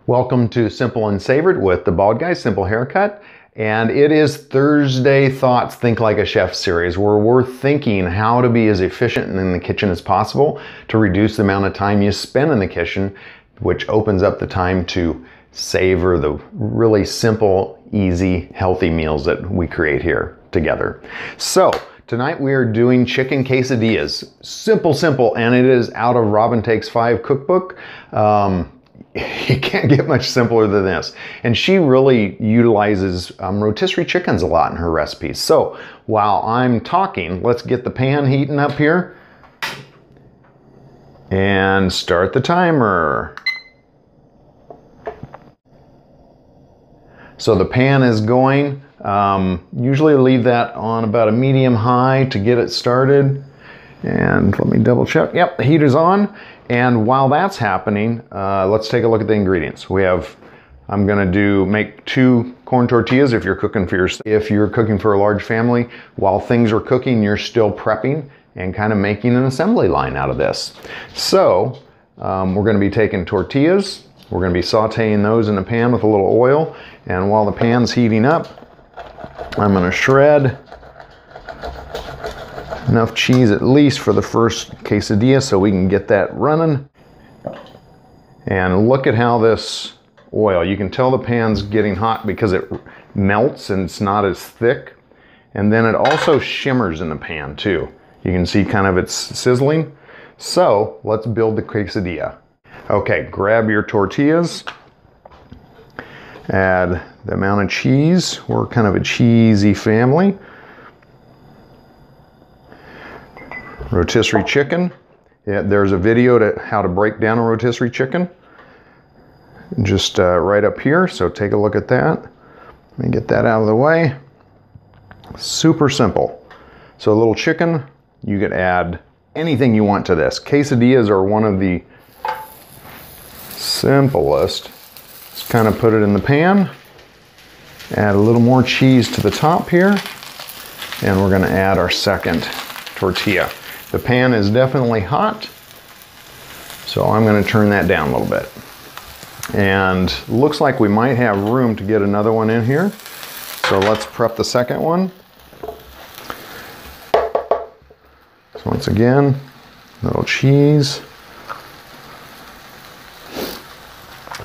Welcome to Simple and Savored with the Bald Guy, Simple Haircut. And it is Thursday Thoughts Think Like a Chef series, where we're thinking how to be as efficient in the kitchen as possible to reduce the amount of time you spend in the kitchen, which opens up the time to savor the really simple, easy, healthy meals that we create here together. So tonight we are doing chicken quesadillas. Simple, and it is out of Robin Takes 5 cookbook. You can't get much simpler than this. And she really utilizes rotisserie chickens a lot in her recipes. So while I'm talking, let's get the pan heating up here and start the timer. So the pan is going. Usually leave that on about a medium high to get it started. And let me double check. Yep, the heat is on. And while that's happening, let's take a look at the ingredients. I'm gonna make 2 corn tortillas if you're cooking for if you're cooking for a large family. While things are cooking, you're still prepping and kind of making an assembly line out of this. So we're gonna be taking tortillas. We're gonna be sauteing those in the pan with a little oil. And while the pan's heating up, I'm gonna shred enough cheese at least for the first quesadilla so we can get that running. And look at how this oil, you can tell the pan's getting hot because it melts and it's not as thick. And then it also shimmers in the pan too. You can see kind of it's sizzling. So let's build the quesadilla. Okay, grab your tortillas. Add the amount of cheese. We're kind of a cheesy family. Rotisserie chicken. Yeah, there's a video to how to break down a rotisserie chicken. Just right up here, so take a look at that. Let me get that out of the way. Super simple. So a little chicken, you could add anything you want to this. Quesadillas are one of the simplest. Just kind of put it in the pan. Add a little more cheese to the top here. And we're gonna add our second tortilla. The pan is definitely hot, so I'm going to turn that down a little bit. And looks like we might have room to get another one in here. So let's prep the second one. So once again, a little cheese.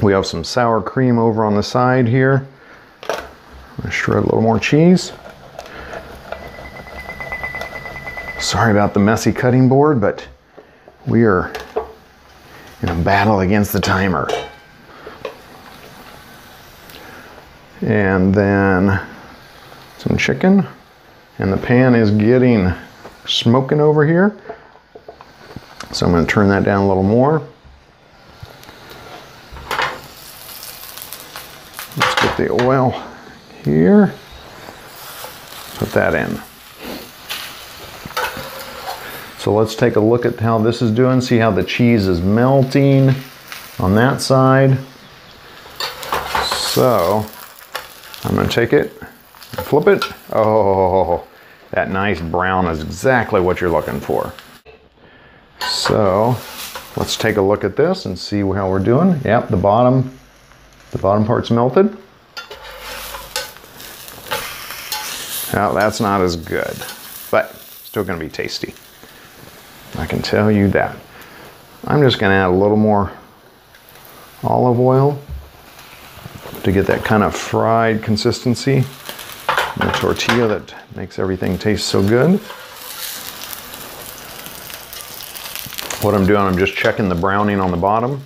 We have some sour cream over on the side here. I'm going to shred a little more cheese. Sorry about the messy cutting board, but we are in a battle against the timer. And then some chicken. And the pan is getting smoking over here. So I'm going to turn that down a little more. Let's get the oil here. Put that in. So let's take a look at how this is doing. See how the cheese is melting on that side. So I'm gonna take it and flip it. Oh, that nice brown is exactly what you're looking for. So let's take a look at this and see how we're doing. Yep, the bottom part's melted. Now that's not as good, but still gonna be tasty. I can tell you that. I'm just going to add a little more olive oil to get that kind of fried consistency in the tortilla that makes everything taste so good. What I'm doing, I'm just checking the browning on the bottom.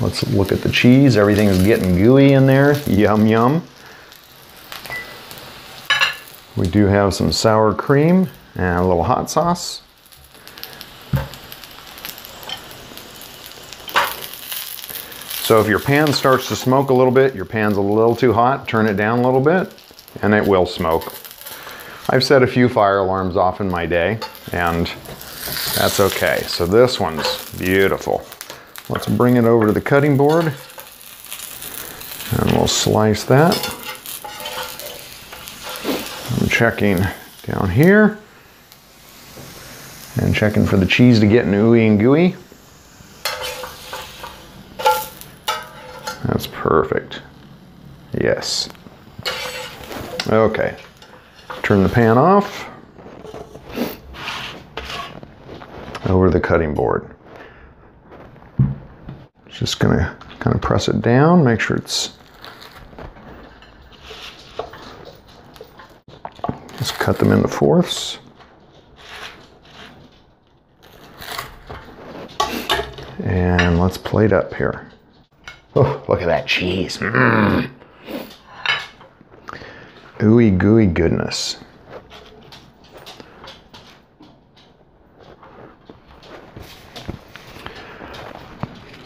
Let's look at the cheese. Everything is getting gooey in there. Yum, yum. We do have some sour cream. And a little hot sauce. So if your pan starts to smoke a little bit, your pan's a little too hot, turn it down a little bit, and it will smoke. I've set a few fire alarms off in my day, and that's okay. So this one's beautiful. Let's bring it over to the cutting board, and we'll slice that. I'm checking down here. And checking for the cheese to get ooey and gooey. That's perfect. Yes. Okay. Turn the pan off. Over the cutting board. Just gonna kind of press it down, make sure it's... Just cut them into fourths. And let's plate up here. Oh, look at that cheese. Mmm. Ooey gooey goodness.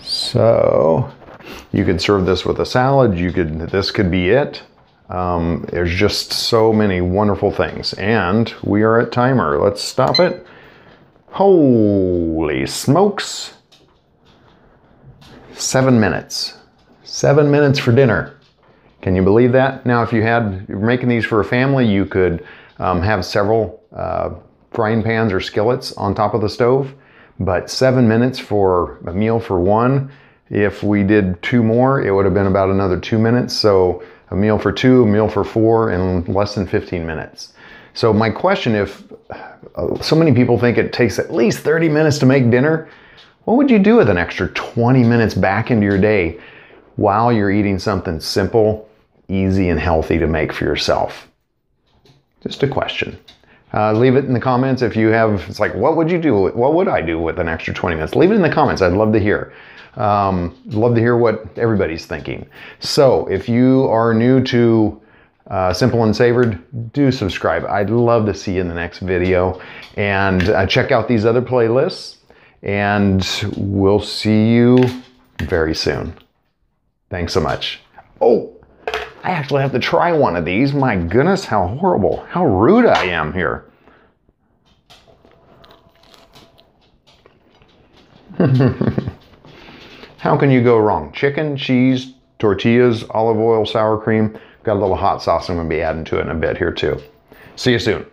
So you could serve this with a salad. This could be it. There's just so many wonderful things. And we are at timer. Let's stop it. Holy smokes. 7 minutes. 7 minutes for dinner. Can you believe that? Now, if you're making these for a family, you could have several frying pans or skillets on top of the stove. But 7 minutes for a meal for one. If we did 2 more, it would have been about another 2 minutes. So a meal for 2, a meal for 4 in less than 15 minutes. So my question, if so many people think it takes at least 30 minutes to make dinner, what would you do with an extra 20 minutes back into your day while you're eating something simple, easy, and healthy to make for yourself? Just a question. Leave it in the comments if you have, it's like, what would you do? What would I do with an extra 20 minutes? Leave it in the comments. I'd love to hear. Love to hear what everybody's thinking. So if you are new to Simple and Savored, do subscribe. I'd love to see you in the next video. And check out these other playlists. And we'll see you very soon. Thanks so much. Oh, I actually have to try one of these. My goodness, how horrible, how rude I am here. How can you go wrong? Chicken, cheese, tortillas, olive oil, sour cream. Got a little hot sauce I'm gonna be adding to it in a bit here too. See you soon.